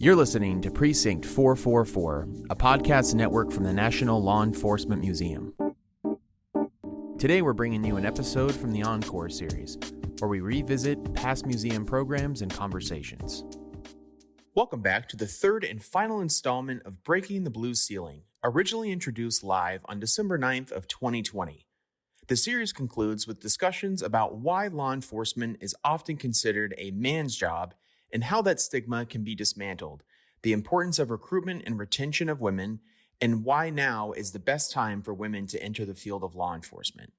You're listening to Precinct 444, a podcast network from the National Law Enforcement Museum. Today we're bringing you an episode from the Encore series, where we revisit past museum programs and conversations. Welcome back to the third and final installment of Breaking the Blue Ceiling, originally introduced live on December 9th of 2020. The series concludes with discussions about why law enforcement is often considered a man's job and how that stigma can be dismantled, the importance of recruitment and retention of women, and why now is the best time for women to enter the field of law enforcement.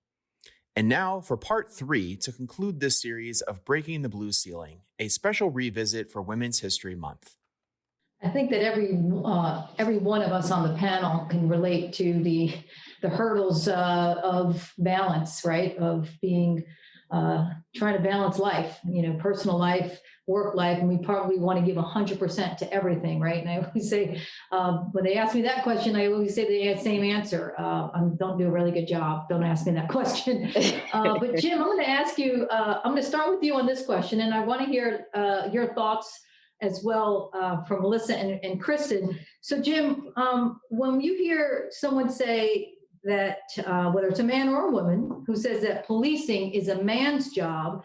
And now for part 3 to conclude this series of Breaking the Blue Ceiling, a special revisit for Women's History Month. I think that every one of us on the panel can relate to the hurdles of balance, right? Of being trying to balance life, personal life, work life, and we probably want to give 100% to everything, right? And I always say, when they ask me that question, I always say the same answer. I don't do a really good job. Don't ask me that question. But Jim, I'm going to ask you. I'm going to start with you on this question, and I want to hear your thoughts as well from Melissa and Kristen. So Jim, when you hear someone say that, whether it's a man or a woman, who says that policing is a man's job,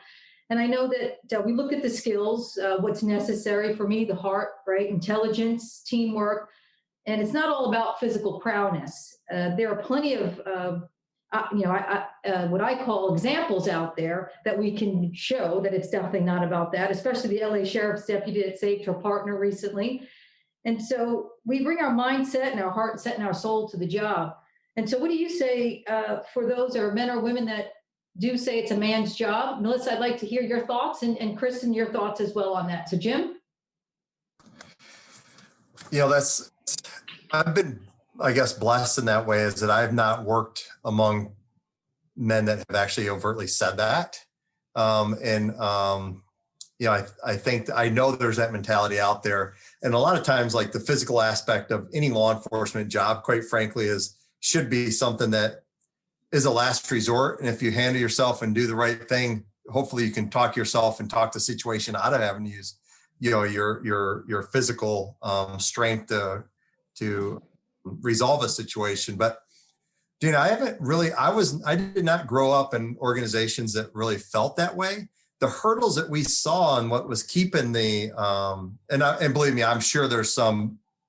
and I know that we look at the skills, what's necessary for me, the heart, right? Intelligence, teamwork, and it's not all about physical prowess. There are plenty of what I call examples out there that we can show that it's definitely not about that, especially the LA Sheriff's deputy that saved her partner recently. And so we bring our mindset and our heart set and our soul to the job. And so what do you say for those or men or women that do say it's a man's job? Melissa, I'd like to hear your thoughts, and Kristen, your thoughts as well on that. So Jim? I've been, I guess, blessed in that way, is that I've not worked among men that have actually overtly said that. I think I know there's that mentality out there. And a lot of times, like, the physical aspect of any law enforcement job, quite frankly, should be something that is a last resort. And if you handle yourself and do the right thing, hopefully you can talk yourself and talk the situation out of having to use, your physical strength to resolve a situation. But I did not grow up in organizations that really felt that way. The hurdles that we saw and what was keeping and believe me, I'm sure there's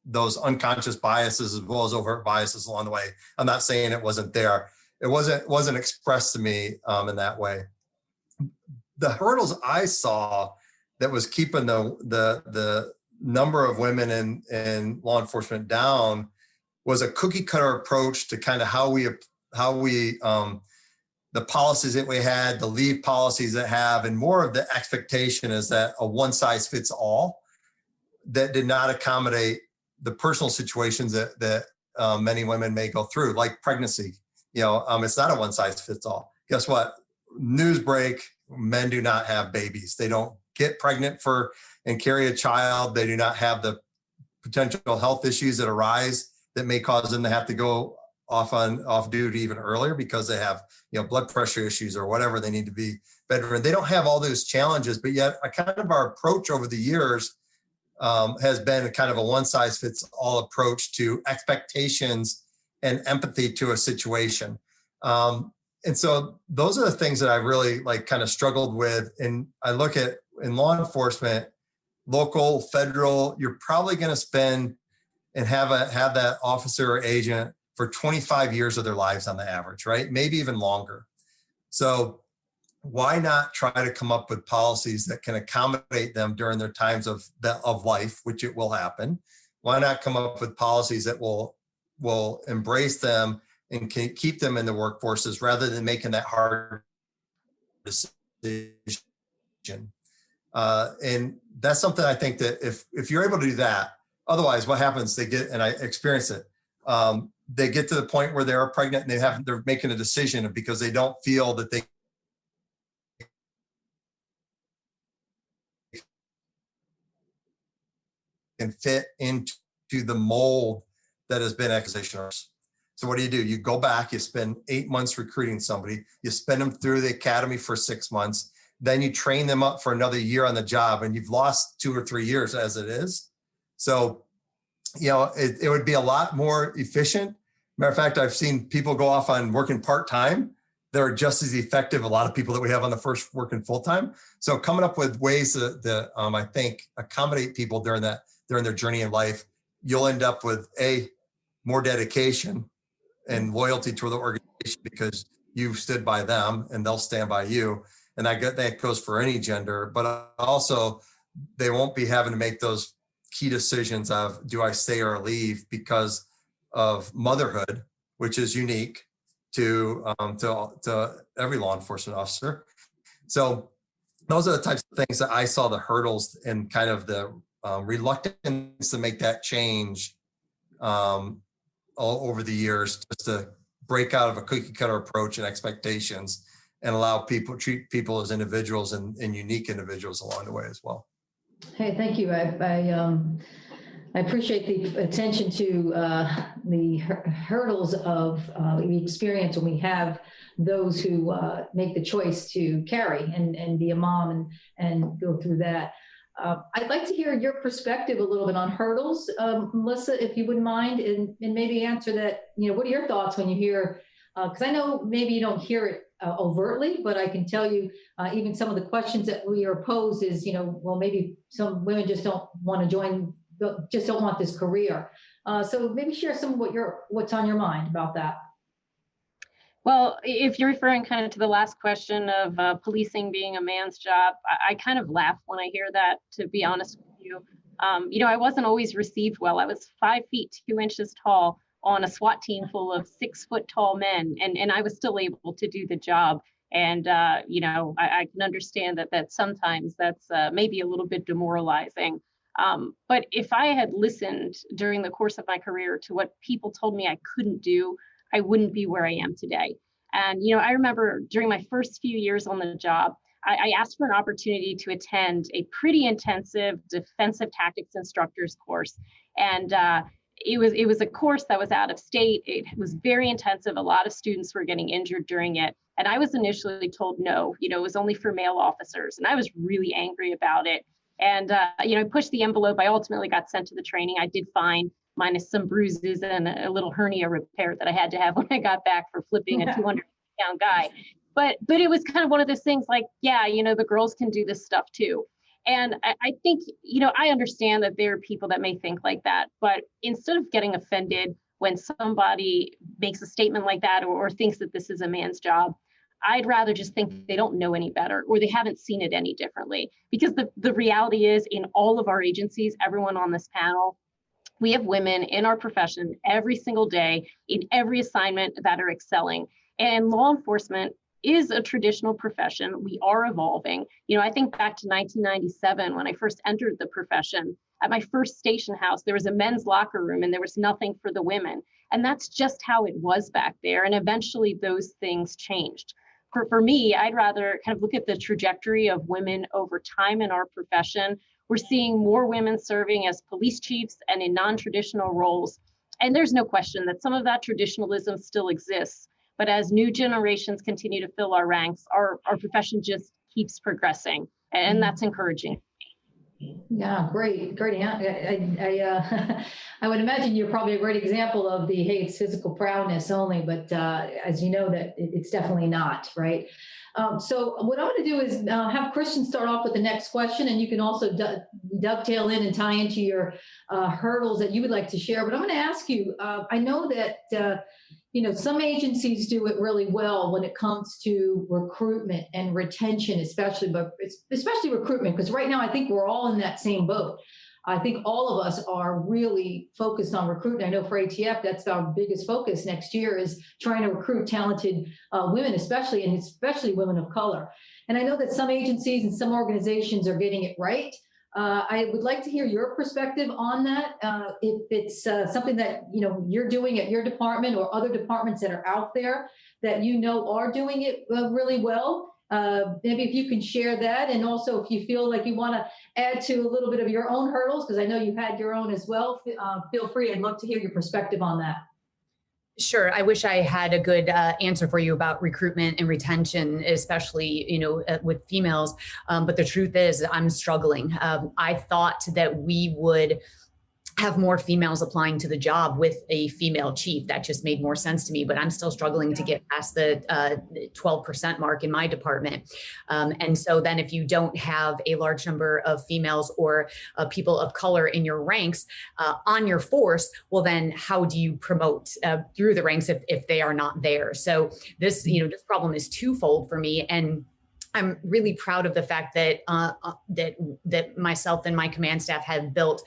those unconscious biases as well as overt biases along the way. I'm not saying it wasn't there. It wasn't expressed to me in that way. The hurdles I saw that was keeping the number of women in law enforcement down was a cookie cutter approach to kind of how we the policies that we had, the leave policies that have, and more of the expectation is that a one size fits all that did not accommodate the personal situations that many women may go through, like pregnancy. It's not a one size fits all. Guess what? News break, men do not have babies. They don't get pregnant and carry a child. They do not have the potential health issues that arise that may cause them to have to go off duty even earlier because they have, blood pressure issues or whatever. They need to be better. And they don't have all those challenges, but yet our approach over the years has been a kind of a one size fits all approach to expectations and empathy to a situation. And so those are the things that I really kind of struggled with. And I look at in law enforcement, local, federal, you're probably going to spend and have that officer or agent for 25 years of their lives on the average, right? Maybe even longer. So why not try to come up with policies that can accommodate them during their times of life, which it will happen? Why not come up with policies that will embrace them and can keep them in the workforces rather than making that hard decision? And that's something I think that if you're able to do that, otherwise what happens, and I experience it, they get to the point where they're pregnant and they're making a decision because they don't feel that they can fit into the mold that has been acquisitioners. So what do? You go back, you spend 8 months recruiting somebody, you spend them through the academy for 6 months, then you train them up for another year on the job, and you've lost 2 or 3 years as it is. So, it would be a lot more efficient. Matter of fact, I've seen people go off on working part-time. They're just as effective. A lot of people that we have on the first working full-time. So coming up with ways that I think accommodate people during their journey in life, you'll end up with more dedication and loyalty to the organization because you've stood by them and they'll stand by you. And that goes for any gender, but also they won't be having to make those key decisions of, do I stay or leave because of motherhood, which is unique to every law enforcement officer. So those are the types of things that I saw the hurdles and kind of the reluctance to make that change all over the years, just to break out of a cookie cutter approach and expectations and treat people as individuals and unique individuals along the way as well. Hey, thank you. I appreciate the attention to the hurdles of the experience when we have those who make the choice to carry and be a mom and go through that. I'd like to hear your perspective a little bit on hurdles, Melissa, if you wouldn't mind, and maybe answer that. What are your thoughts when you hear? Because I know maybe you don't hear it overtly, but I can tell you even some of the questions that we are posed is, well, maybe some women just don't want to join, just don't want this career. So maybe share some of what's on your mind about that. Well, if you're referring kind of to the last question of policing being a man's job, I kind of laugh when I hear that, to be honest with you. I wasn't always received well. I was 5 feet 2 inches tall on a SWAT team full of 6 foot tall men, and I was still able to do the job. And, I can understand that sometimes that's maybe a little bit demoralizing. But if I had listened during the course of my career to what people told me I couldn't do, I wouldn't be where I am today. And, I remember during my first few years on the job, I asked for an opportunity to attend a pretty intensive defensive tactics instructor's course. And it was a course that was out of state. It was very intensive. A lot of students were getting injured during it. And I was initially told no, it was only for male officers. And I was really angry about it. And, I pushed the envelope. I ultimately got sent to the training. I did fine, minus some bruises and a little hernia repair that I had to have when I got back for flipping a 200-pound guy. But it was kind of one of those things like, yeah, the girls can do this stuff too. And I think, I understand that there are people that may think like that, but instead of getting offended when somebody makes a statement like that or thinks that this is a man's job, I'd rather just think they don't know any better or they haven't seen it any differently. Because the reality is, in all of our agencies, everyone on this panel, we have women in our profession every single day in every assignment that are excelling. And law enforcement is a traditional profession. We are evolving. I think back to 1997 when I first entered the profession. At my first station house, there was a men's locker room and there was nothing for the women. And that's just how it was back there. And eventually those things changed. For me, I'd rather kind of look at the trajectory of women over time in our profession. We're seeing more women serving as police chiefs and in non-traditional roles. And there's no question that some of that traditionalism still exists. But as new generations continue to fill our ranks, our profession just keeps progressing. And that's encouraging. Yeah, great. I would imagine you're probably a great example of the, hey, it's physical prowess only, but as you know, that it's definitely not, right? So what I'm going to do is have Christian start off with the next question, and you can also dovetail in and tie into your hurdles that you would like to share. But I'm going to ask you, I know that some agencies do it really well when it comes to recruitment and retention, especially recruitment, because right now I think we're all in that same boat. I think all of us are really focused on recruitment. I know for ATF, that's our biggest focus next year, is trying to recruit talented women, especially women of color. And I know that some agencies and some organizations are getting it right. I would like to hear your perspective on that. If it's something that you're doing at your department or other departments that are out there that are doing it really well. Maybe if you can share that, and also if you feel like you want to add to a little bit of your own hurdles, because I know you had your own as well. Feel free. I'd love to hear your perspective on that. Sure. I wish I had a good answer for you about recruitment and retention, especially, with females. But the truth is I'm struggling. I thought that we would have more females applying to the job with a female chief. That just made more sense to me, but I'm still struggling to get past the 12% mark in my department. And so then if you don't have a large number of females or people of color in your ranks on your force, well, then how do you promote through the ranks if they are not there? So this, this problem is twofold for me. And I'm really proud of the fact that that myself and my command staff have built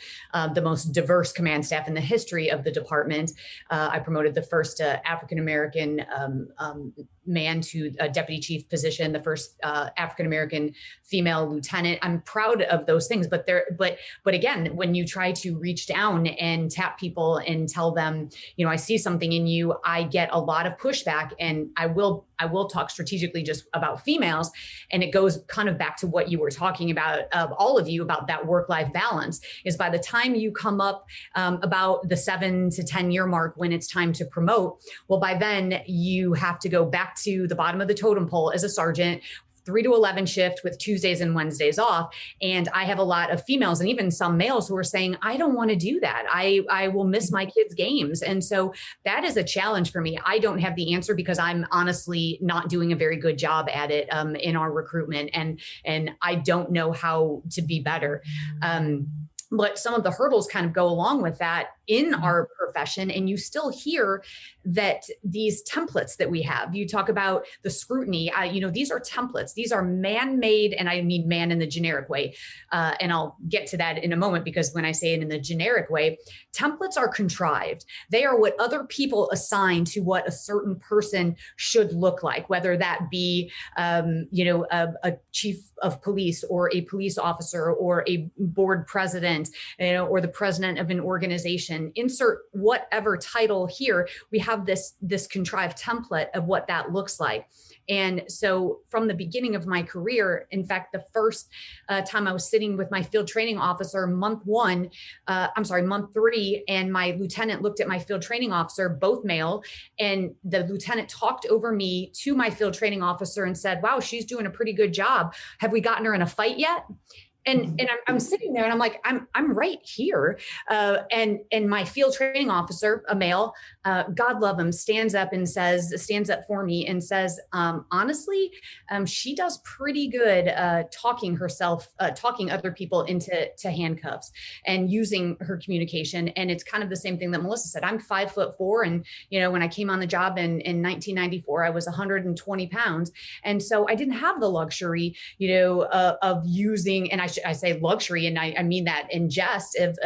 the most diverse command staff in the history of the department. I promoted the first African-American man to a deputy chief position, the first African-American female lieutenant. I'm proud of those things, but again, when you try to reach down and tap people and tell them, I see something in you, I get a lot of pushback. And I will talk strategically just about females. And it goes kind of back to what you were talking about, all of you, about that work-life balance, is by the time you come up about the 7 to 10 year mark when it's time to promote, well, by then you have to go back to the bottom of the totem pole as a sergeant, 3 to 11 shift with Tuesdays and Wednesdays off. And I have a lot of females and even some males who are saying, I don't want to do that. I will miss my kids' games. And so that is a challenge for me. I don't have the answer because I'm honestly not doing a very good job at it in our recruitment. And I don't know how to be better. But some of the hurdles kind of go along with that in our profession. And you still hear that these templates that we have, you talk about the scrutiny, these are templates, these are man-made, and I mean man in the generic way. And I'll get to that in a moment, because when I say it in the generic way, templates are contrived. They are what other people assign to what a certain person should look like, whether that be, a chief of police or a police officer or a board president, or the president of an organization. Insert whatever title here, we have this contrived template of what that looks like. And so from the beginning of my career, in fact, the first time I was sitting with my field training officer, month 3, and my lieutenant looked at my field training officer, both male, and the lieutenant talked over me to my field training officer and said, wow, she's doing a pretty good job. Have we gotten her in a fight yet? And I'm sitting there and I'm like, I'm right here. And my field training officer, a male, God love him, stands up for me and says, honestly, she does pretty good talking other people into handcuffs and using her communication. And it's kind of the same thing that Melissa said. I'm 5'4", and when I came on the job in 1994, I was 120 pounds, and so I didn't have the luxury, of using, and I say luxury, and I mean that in jest of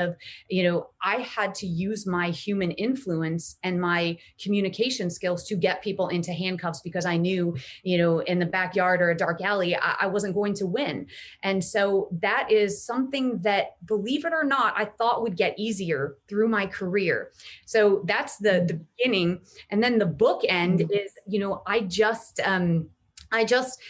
I had to use my human influence and my communication skills to get people into handcuffs, because I knew, in the backyard or a dark alley, I wasn't going to win. And so that is something that, believe it or not, I thought would get easier through my career. So that's the beginning. And then the bookend is, I just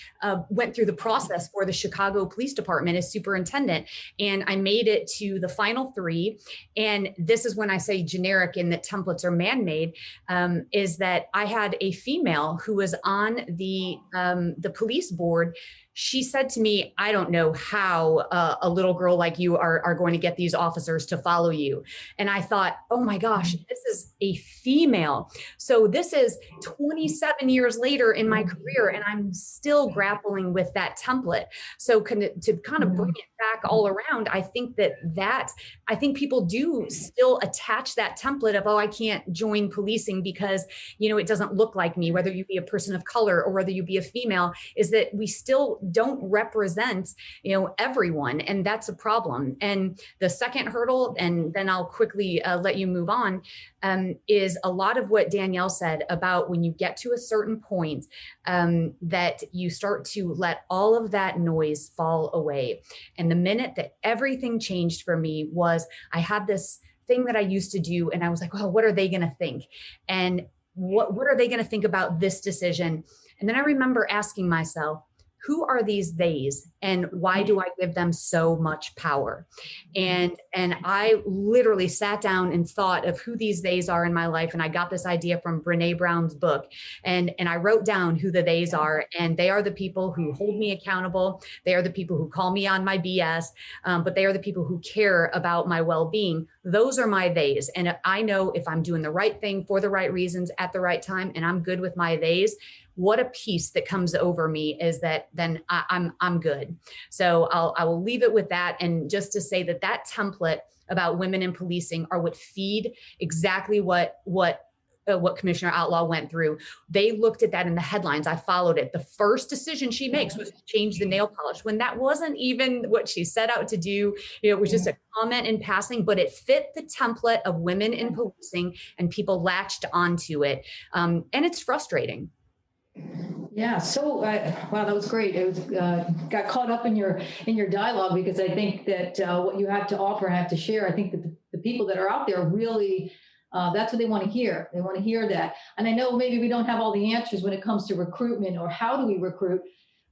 went through the process for the Chicago Police Department as superintendent, and I made it to the final 3. And this is when I say generic and that templates are man-made, is that I had a female who was on the police board. She said to me, I don't know how a little girl like you are going to get these officers to follow you. And I thought, oh my gosh, this is a female. So this is 27 years later in my career, and I'm still grappling with that template. So to kind of bring it back all around, I think I think people do still attach that template of, oh, I can't join policing because, it doesn't look like me, whether you be a person of color or whether you be a female, is that we still don't represent, everyone. And that's a problem. And the second hurdle, and then I'll quickly let you move on, is a lot of what Danielle said about when you get to a certain point, that you start to let all of that noise fall away. And the minute that everything changed for me was I had this thing that I used to do, and I was like, well, what are they going to think? And what are they going to think about this decision? And then I remember asking myself, who are these theys and why do I give them so much power? And I literally sat down and thought of who these theys are in my life. And I got this idea from Brene Brown's book. And I wrote down who the theys are. And they are the people who hold me accountable. They are the people who call me on my BS, but they are the people who care about my well-being. Those are my theys. And I know if I'm doing the right thing for the right reasons at the right time, and I'm good with my theys, what a peace that comes over me is that then I'm good. So I will leave it with that. And just to say that template about women in policing are what feed exactly what Commissioner Outlaw went through. They looked at that in the headlines. I followed it. The first decision she makes was to change the nail polish when that wasn't even what she set out to do. It was just a comment in passing, but it fit the template of women in policing and people latched onto it. And it's frustrating. Yeah. So, wow, that was great. It was got caught up in your dialogue because I think that what you have to offer and have to share. I think that the people that are out there really. That's what they want to hear. They want to hear that. And I know maybe we don't have all the answers when it comes to recruitment or how do we recruit.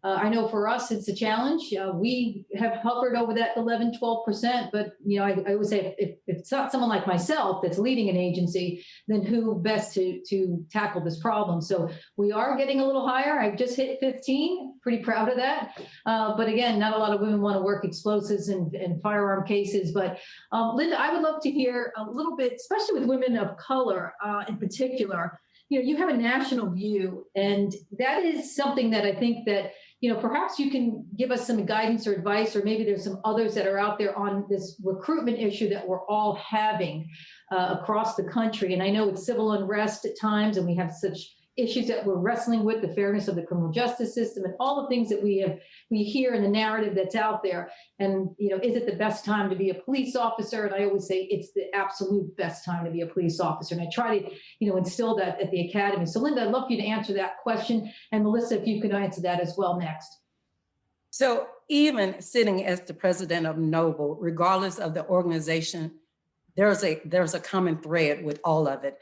I know for us, it's a challenge. We have hovered over that 11, 12%. But, I would say if it's not someone like myself that's leading an agency, then who best to tackle this problem? So we are getting a little higher. I've just hit 15. Pretty proud of that. But again, not a lot of women want to work explosives and firearm cases. But Linda, I would love to hear a little bit, especially with women of color in particular. You have a national view, and that is something that I think that, perhaps you can give us some guidance or advice, or maybe there's some others that are out there on this recruitment issue that we're all having across the country. And I know it's civil unrest at times, and we have such issues that we're wrestling with, the fairness of the criminal justice system and all the things that we hear in the narrative that's out there. And, is it the best time to be a police officer? And I always say it's the absolute best time to be a police officer. And I try to, instill that at the academy. So Linda, I'd love for you to answer that question. And Melissa, if you could answer that as well next. So even sitting as the president of Noble, regardless of the organization, there's a common thread with all of it.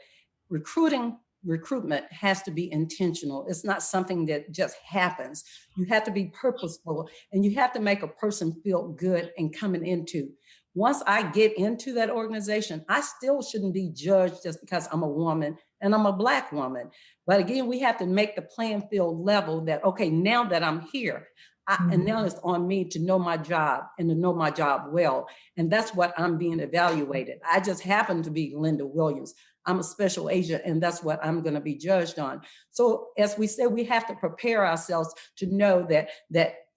Recruitment has to be intentional. It's not something that just happens. You have to be purposeful, and you have to make a person feel good and coming into. Once I get into that organization, I still shouldn't be judged just because I'm a woman and I'm a Black woman. But again, we have to make the playing field level that, okay, now that I'm here, and now it's on me to know my job and to know my job well. And that's what I'm being evaluated. I just happen to be Linda Williams. I'm a special agent, and that's what I'm going to be judged on. So as we said, we have to prepare ourselves to know that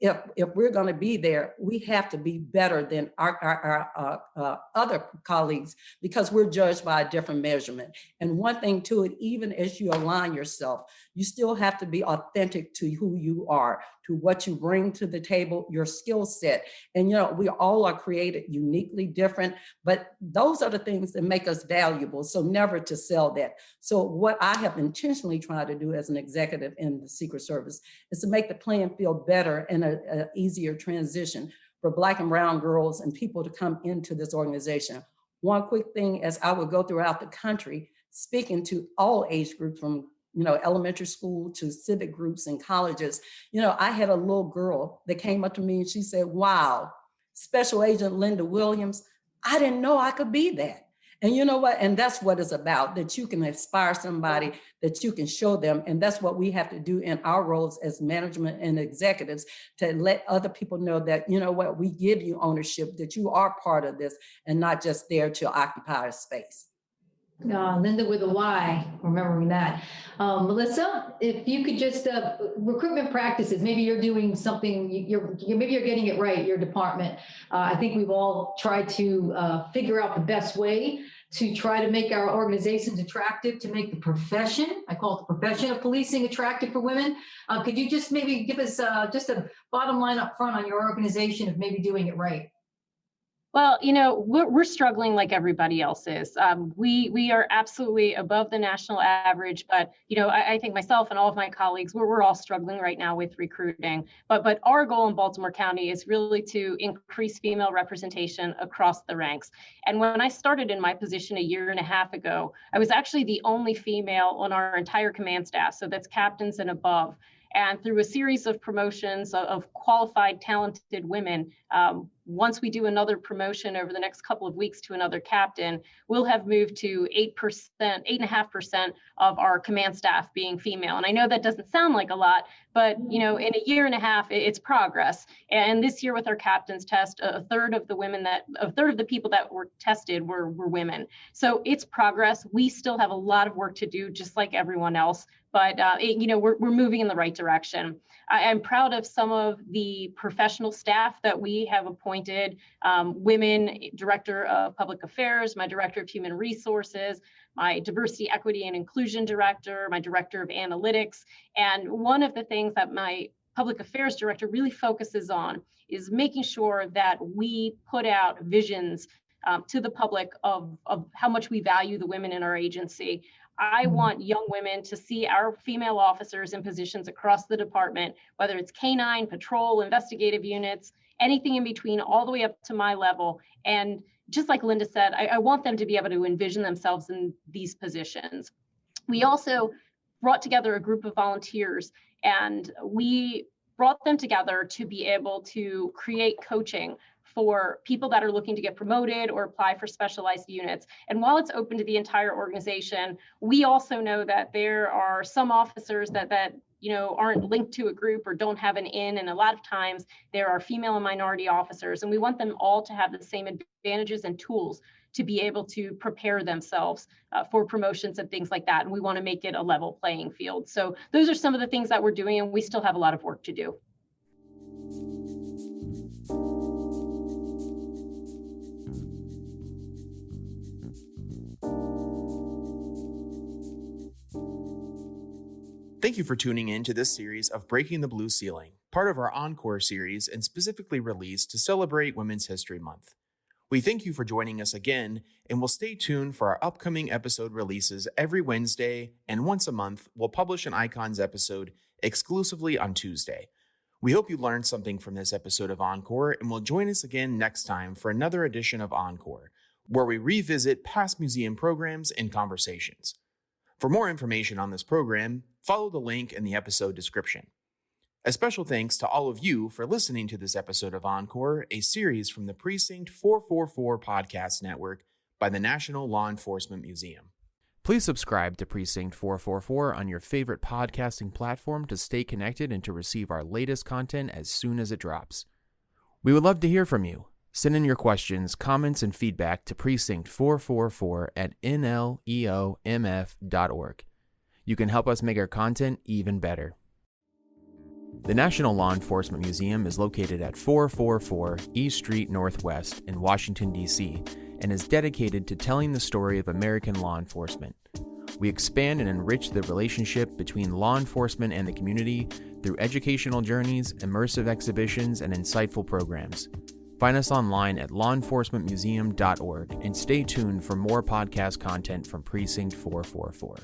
if we're going to be there, we have to be better than our other colleagues, because we're judged by a different measurement. And one thing to it, even as you align yourself, you still have to be authentic to who you are, to what you bring to the table, your skill set. And, we all are created uniquely different, but those are the things that make us valuable. So never to sell that. So what I have intentionally tried to do as an executive in the Secret Service is to make the playing field better and an easier transition for Black and brown girls and people to come into this organization. One quick thing, as I would go throughout the country, speaking to all age groups from elementary school to civic groups and colleges. I had a little girl that came up to me and she said, wow, Special Agent Linda Williams, I didn't know I could be that. And you know what? And that's what it's about, that you can inspire somebody, that you can show them. And that's what we have to do in our roles as management and executives, to let other people know that, we give you ownership, that you are part of this and not just there to occupy a space. Linda with a Y, remembering that. Melissa, if you could just, recruitment practices, maybe you're doing something, maybe you're getting it right, your department. I think we've all tried to figure out the best way to try to make our organizations attractive, to make the profession, I call it the profession of policing, attractive for women. Could you just maybe give us just a bottom line up front on your organization of maybe doing it right? Well, we're struggling like everybody else is. We are absolutely above the national average, but I think myself and all of my colleagues, we're all struggling right now with recruiting. But our goal in Baltimore County is really to increase female representation across the ranks. And when I started in my position 1.5 years ago, I was actually the only female on our entire command staff, so that's captains and above. And through a series of promotions of qualified, talented women, once we do another promotion over the next couple of weeks to another captain, we'll have moved to 8.5% of our command staff being female. And I know that doesn't sound like a lot, but in a year and a half, it's progress. And this year with our captain's test, a third of the people that were tested were women. So it's progress. We still have a lot of work to do, just like everyone else, but we're moving in the right direction. I'm proud of some of the professional staff that we have appointed, women director of public affairs, my director of human resources, my diversity, equity, and inclusion director, my director of analytics. And one of the things that my public affairs director really focuses on is making sure that we put out visions to the public of how much we value the women in our agency. I want young women to see our female officers in positions across the department, whether it's K-9, patrol, investigative units, anything in between, all the way up to my level. And just like Linda said, I want them to be able to envision themselves in these positions. We also brought together a group of volunteers, and we brought them together to be able to create coaching for people that are looking to get promoted or apply for specialized units. And while it's open to the entire organization, we also know that there are some officers that aren't linked to a group or don't have an in, and a lot of times there are female and minority officers, and we want them all to have the same advantages and tools to be able to prepare themselves for promotions and things like that. And we want to make it a level playing field. So those are some of the things that we're doing, and we still have a lot of work to do. Thank you for tuning in to this series of Breaking the Blue Ceiling, part of our Encore series and specifically released to celebrate Women's History Month. We thank you for joining us again, and we'll stay tuned for our upcoming episode releases every Wednesday, and once a month, we'll publish an Icons episode exclusively on Tuesday. We hope you learned something from this episode of Encore, and will join us again next time for another edition of Encore, where we revisit past museum programs and conversations. For more information on this program, follow the link in the episode description. A special thanks to all of you for listening to this episode of Encore, a series from the Precinct 444 podcast network by the National Law Enforcement Museum. Please subscribe to Precinct 444 on your favorite podcasting platform to stay connected and to receive our latest content as soon as it drops. We would love to hear from you. Send in your questions, comments, and feedback to precinct444@nleomf.org. You can help us make our content even better. The National Law Enforcement Museum is located at 444 East Street Northwest in Washington, D.C., and is dedicated to telling the story of American law enforcement. We expand and enrich the relationship between law enforcement and the community through educational journeys, immersive exhibitions, and insightful programs. Find us online at lawenforcementmuseum.org and stay tuned for more podcast content from Precinct 444.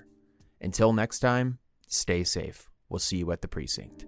Until next time, stay safe. We'll see you at the Precinct.